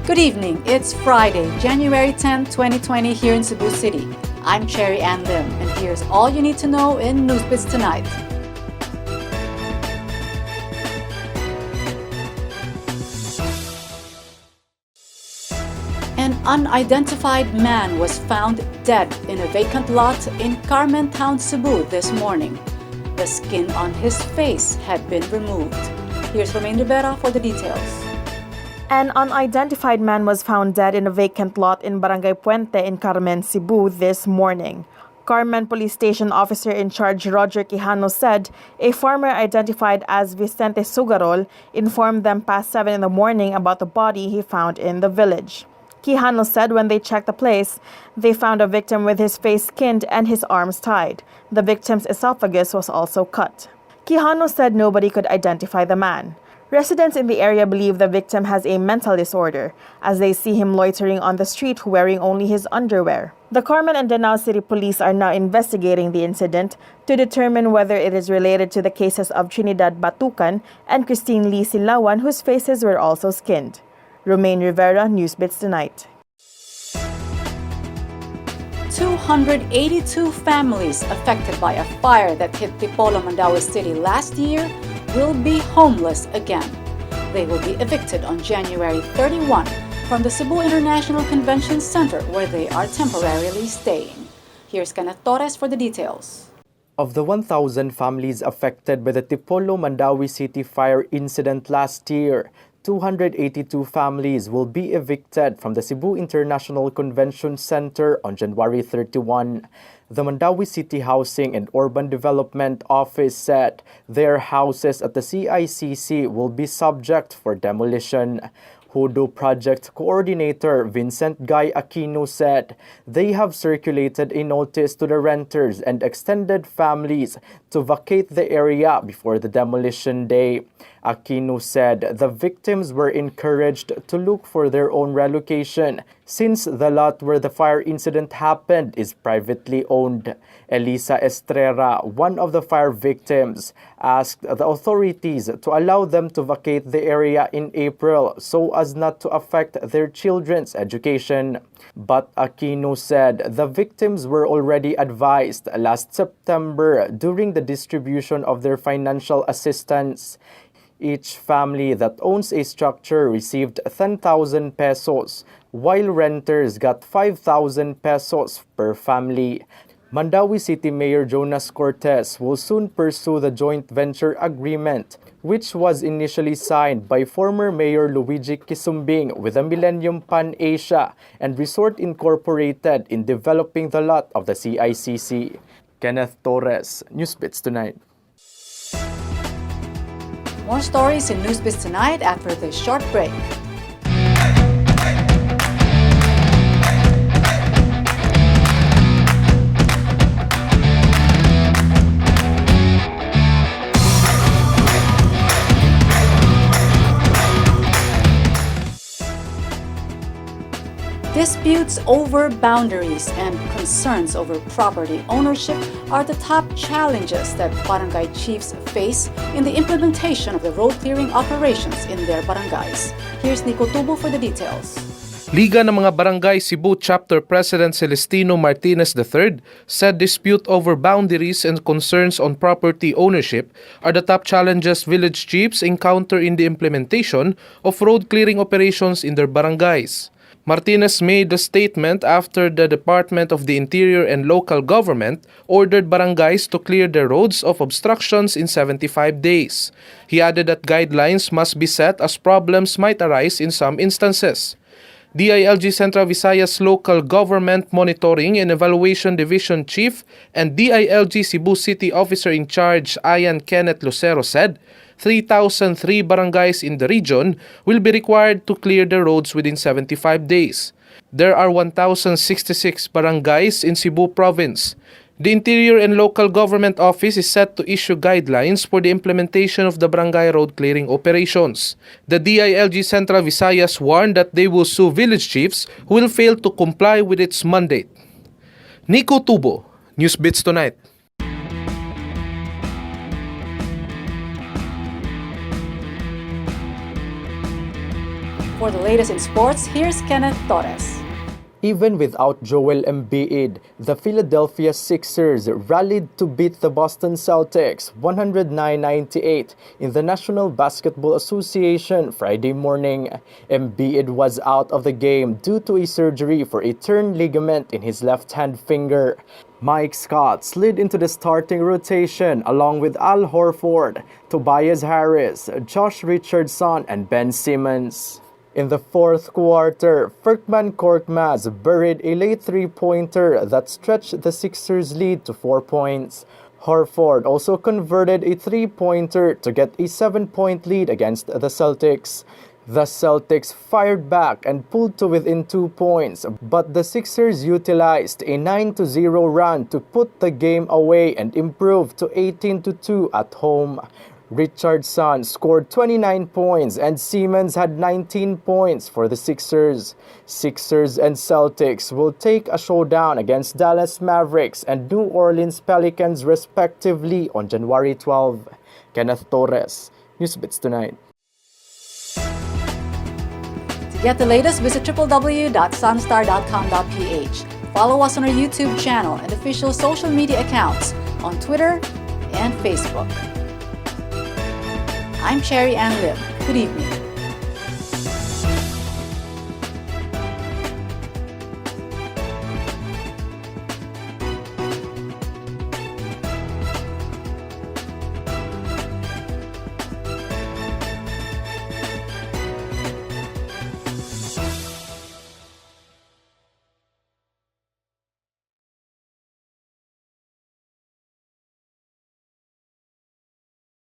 Good evening. It's Friday, January 10, 2020 here in Cebu City. I'm Cherry Ann Lim, and here's all you need to know in NewsBits tonight. An unidentified man was found dead in a vacant lot in Carmen town, Cebu this morning. The skin on his face had been removed. Here's Romaine Rivera for the details. An unidentified man was found dead in a vacant lot in Barangay Puente in Carmen, Cebu this morning. Carmen Police Station Officer in Charge Roger Quijano said a farmer identified as Vicente Sugarol informed them past 7 in the morning about the body he found in the village. Quijano said when they checked the place, they found a victim with his face skinned and his arms tied. The victim's esophagus was also cut. Quijano said nobody could identify the man. Residents in the area believe the victim has a mental disorder, as they see him loitering on the street wearing only his underwear. The Carmen and Mandaue City police are now investigating the incident to determine whether it is related to the cases of Trinidad Batucan and Christine Lee Silawan, whose faces were also skinned. Romaine Rivera, NewsBits Tonight. 282 families affected by a fire that hit Tipolo, Mandaue City last year will be homeless again. They will be evicted on January 31 from the Cebu International Convention Center, where they are temporarily staying. Here's Kenneth Torres for the details. Of the 1,000 families affected by the Tipolo, Mandaue City fire incident last year, 282 families will be evicted from the Cebu International Convention Center on January 31. The Mandaue City Housing and Urban Development Office said their houses at the CICC will be subject for demolition. Hoodoo Project Coordinator Vincent Guy Aquino said they have circulated a notice to the renters and extended families to vacate the area before the demolition day. Aquino said the victims were encouraged to look for their own relocation since the lot where the fire incident happened is privately owned. Elisa Estrera, one of the fire victims, asked the authorities to allow them to vacate the area in April so as not to affect their children's education. But Aquino said the victims were already advised last September during the distribution of their financial assistance. Each family that owns a structure received 10,000 pesos, while renters got 5,000 pesos per family. Mandaue City Mayor Jonas Cortez will soon pursue the joint venture agreement, which was initially signed by former Mayor Luigi Kisumbing with the Millennium Pan Asia and Resort Incorporated in developing the lot of the CICC. Kenneth Torres, NewsBits Tonight. More stories in NewsBits Tonight after this short break. Disputes over boundaries and concerns over property ownership are the top challenges that barangay chiefs face in the implementation of the road clearing operations in their barangays. Here's Nico Tubo for the details. Liga ng mga Barangay Cebu Chapter President Celestino Martinez III said dispute over boundaries and concerns on property ownership are the top challenges village chiefs encounter in the implementation of road clearing operations in their barangays. Martinez made the statement after the Department of the Interior and Local Government ordered barangays to clear their roads of obstructions in 75 days. He added that guidelines must be set as problems might arise in some instances. DILG Central Visayas Local Government Monitoring and Evaluation Division Chief and DILG Cebu City Officer in Charge Ian Kenneth Lucero said 3,003 barangays in the region will be required to clear the roads within 75 days. There are 1,066 barangays in Cebu Province. The Interior and Local Government Office is set to issue guidelines for the implementation of the barangay road clearing operations. The DILG Central Visayas warned that they will sue village chiefs who will fail to comply with its mandate. Nico Tubo, NewsBits Tonight. For the latest in sports, here's Kenneth Torres. Even without Joel Embiid, the Philadelphia Sixers rallied to beat the Boston Celtics 109-98 in the National Basketball Association Friday morning. Embiid was out of the game due to a surgery for a torn ligament in his left-hand finger. Mike Scott slid into the starting rotation along with Al Horford, Tobias Harris, Josh Richardson, and Ben Simmons. In the fourth quarter, Furkan Korkmaz buried a late three-pointer that stretched the Sixers' lead to 4 points. Horford also converted a three-pointer to get a 7-point lead against the Celtics. The Celtics fired back and pulled to within 2 points, but the Sixers utilized a 9-0 run to put the game away and improve to 18-2 at home. Richardson scored 29 points and Simmons had 19 points for the Sixers. Sixers and Celtics will take a showdown against Dallas Mavericks and New Orleans Pelicans respectively on January 12. Kenneth Torres, NewsBits Tonight. To get the latest, visit www.sunstar.com.ph. Follow us on our YouTube channel and official social media accounts on Twitter and Facebook. I'm Cherry Ann Lim. Good evening.